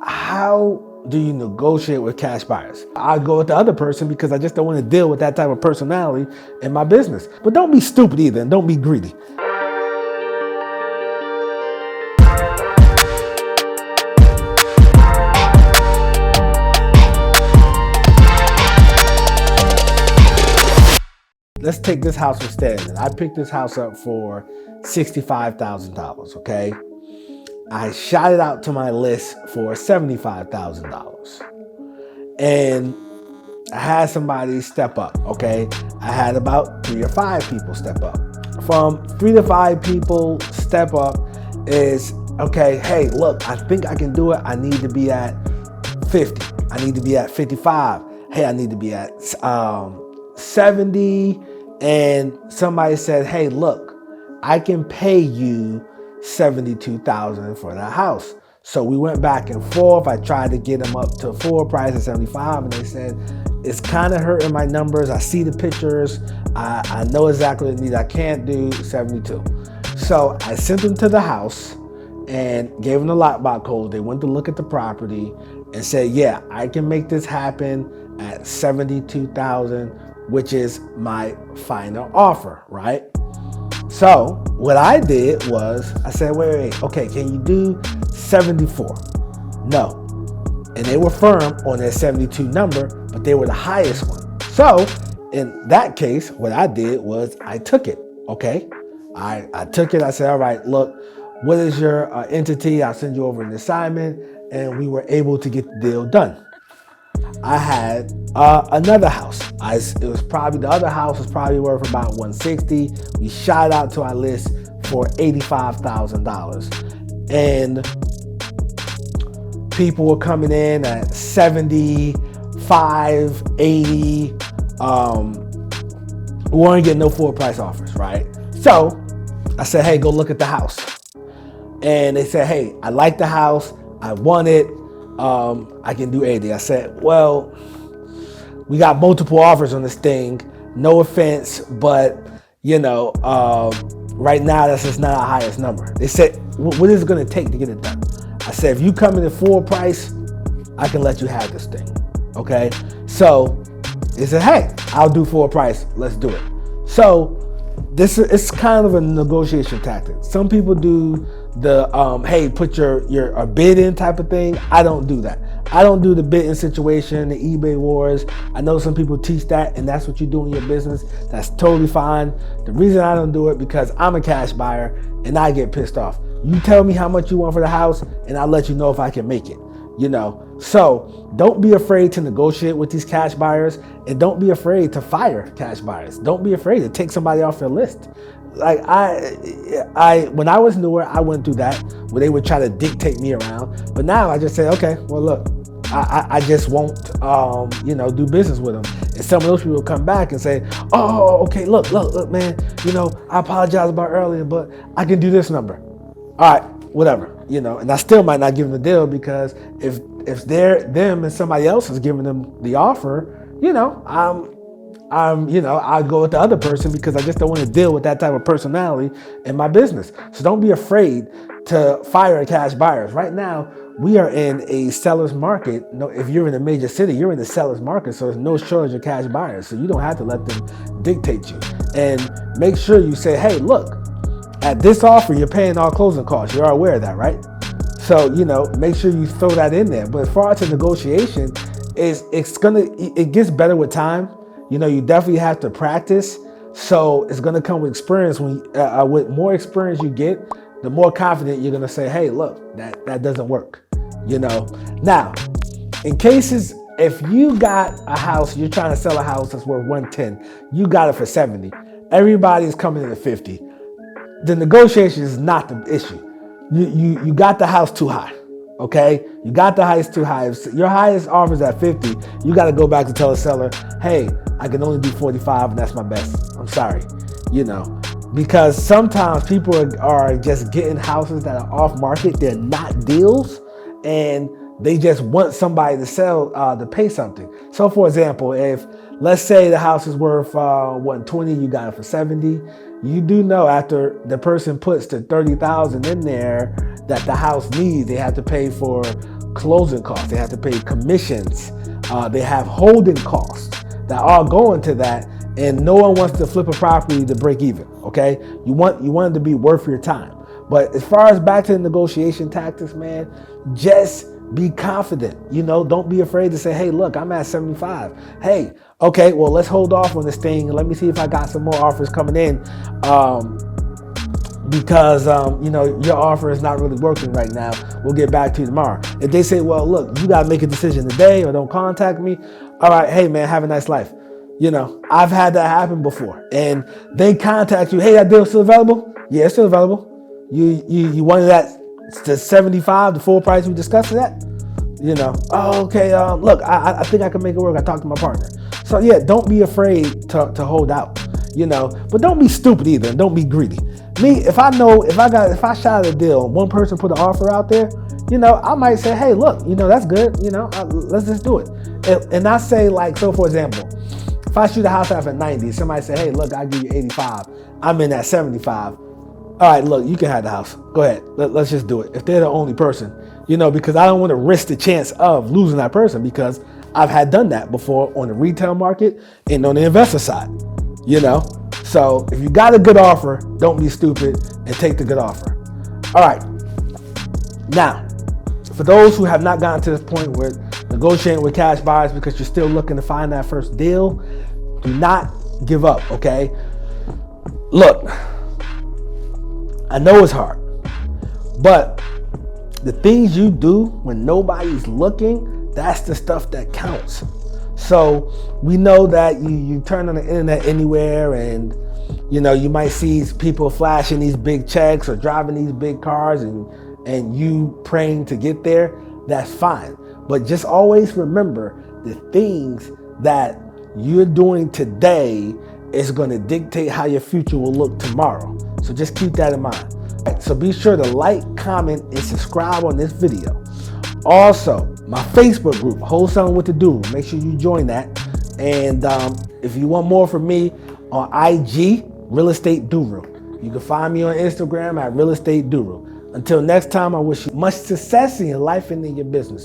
How do you negotiate with cash buyers? I go with the other person because I just don't want to deal with that type of personality in my business. But don't be stupid either, and don't be greedy. Let's take this house instead. I picked this house up for $65,000, okay? I shot it out to my list for $75,000. And I had somebody step up, okay? I had about 3 or 5 people step up. From 3 to 5 people step up is, okay, hey, look, I think I can do it. I need to be at 50. I need to be at 55. Hey, I need to be at 70. And somebody said, hey, look, I can pay you $72,000 for that house. So we went back and forth. I tried to get them up to full price of 75, and they said, it's kind of hurting my numbers. I see the pictures. I know exactly what it needs. I can't do 72. So I sent them to the house and gave them the lockbox code. They went to look at the property and said, yeah, I can make this happen at 72,000, which is my final offer, right? So what I did was I said, wait, okay, can you do 74? No. And they were firm on their 72 number, but they were the highest one. So in that case, what I did was I took it, okay? I took it, I said, all right, look, what is your entity? I'll send you over an assignment, and we were able to get the deal done. I had another house. The other house was probably worth about $160. We shot out to our list for $85,000. And people were coming in at 75, 80. We weren't getting no full price offers, right? So I said, hey, go look at the house. And they said, hey, I like the house. I want it. I can do 80. I said, well, we got multiple offers on this thing. No offense, but right now that's just not our highest number. They said, what is it going to take to get it done? I said, if you come in at full price, I can let you have this thing. Okay. So they said, hey, I'll do full price. Let's do it. So it's kind of a negotiation tactic. Some people do the hey, put your bid in type of thing. I don't do that. I don't do the bidding situation, the eBay wars. I know some people teach that, and that's what you do in your business. That's totally fine. The reason I don't do it because I'm a cash buyer and I get pissed off. You tell me how much you want for the house, and I'll let you know if I can make it. So don't be afraid to negotiate with these cash buyers, and don't be afraid to fire cash buyers. Don't be afraid to take somebody off your list. Like when I was newer, I went through that where they would try to dictate me around. But now I just say, okay, well, look, I just won't, do business with them. And some of those people will come back and say, oh, okay, look, man, I apologize about earlier, but I can do this number. All right, whatever, and I still might not give them the deal because if them and somebody else is giving them the offer, I'd go with the other person because I just don't want to deal with that type of personality in my business. So don't be afraid to fire cash buyers. Right now, we are in a seller's market. If you're in a major city, you're in the seller's market, so there's no shortage of cash buyers. So you don't have to let them dictate you. And make sure you say, hey, look, at this offer, you're paying all closing costs. You're aware of that, right? So, make sure you throw that in there. But as far as the negotiation, it gets better with time. You definitely have to practice. So it's going to come with experience. With more experience you get, the more confident you're going to say, hey, look, that doesn't work. Now, in cases, if you got a house, you're trying to sell a house that's worth 110, you got it for 70. Everybody's coming in at 50. The negotiation is not the issue. You got the house too high. Okay, you got the highest too high. If your highest offer is at 50, you got to go back to tell the seller, hey, I can only do 45 and that's my best. I'm sorry, because sometimes people are just getting houses that are off market. They're not deals, and they just want somebody to sell, to pay something. So for example, if let's say the house is worth 120, you got it for 70. You do know after the person puts the 30,000 in there that the house needs, they have to pay for closing costs. They have to pay commissions. They have holding costs that all go into that. And no one wants to flip a property to break even, okay? You want it to be worth your time. But as far as back to the negotiation tactics, man, just be confident. Don't be afraid to say, hey, look, I'm at 75. Hey, okay, well, let's hold off on this thing. Let me see if I got some more offers coming in. Because your offer is not really working right now. We'll get back to you tomorrow. If they say, well, look, you got to make a decision today or don't contact me. All right, hey, man, have a nice life. I've had that happen before. And they contact you, hey, that deal's still available? Yeah, it's still available. You wanted that to 75, the full price we discussed that? Oh, okay, look, I think I can make it work. I talked to my partner. So yeah, don't be afraid to hold out, but don't be stupid either. And don't be greedy. Me, if I shot at a deal, one person put an offer out there, I might say, hey, look, that's good. Let's just do it. And I say, like, so for example, if I shoot a house out at 90, somebody say, hey, look, I'll give you 85. I'm in at 75. All right, look, you can have the house. Go ahead. Let's just do it. If they're the only person, because I don't want to risk the chance of losing that person, because I've had done that before on the retail market and on the investor side, So if you got a good offer, don't be stupid and take the good offer. All right. Now, for those who have not gotten to this point where negotiating with cash buyers because you're still looking to find that first deal, do not give up, okay? Look, I know it's hard, but the things you do when nobody's looking, that's the stuff that counts. So we know that you turn on the internet anywhere and you might see people flashing these big checks or driving these big cars and you praying to get there. That's fine. But just always remember the things that you're doing today is going to dictate how your future will look tomorrow. So just keep that in mind. Right, so be sure to like, comment, and subscribe on this video. Also, my Facebook group, Wholesaling with the Doru. Make sure you join that. And if you want more from me on IG, Real Estate Doru. You can find me on Instagram at Real Estate Doru. Until next time, I wish you much success in your life and in your business.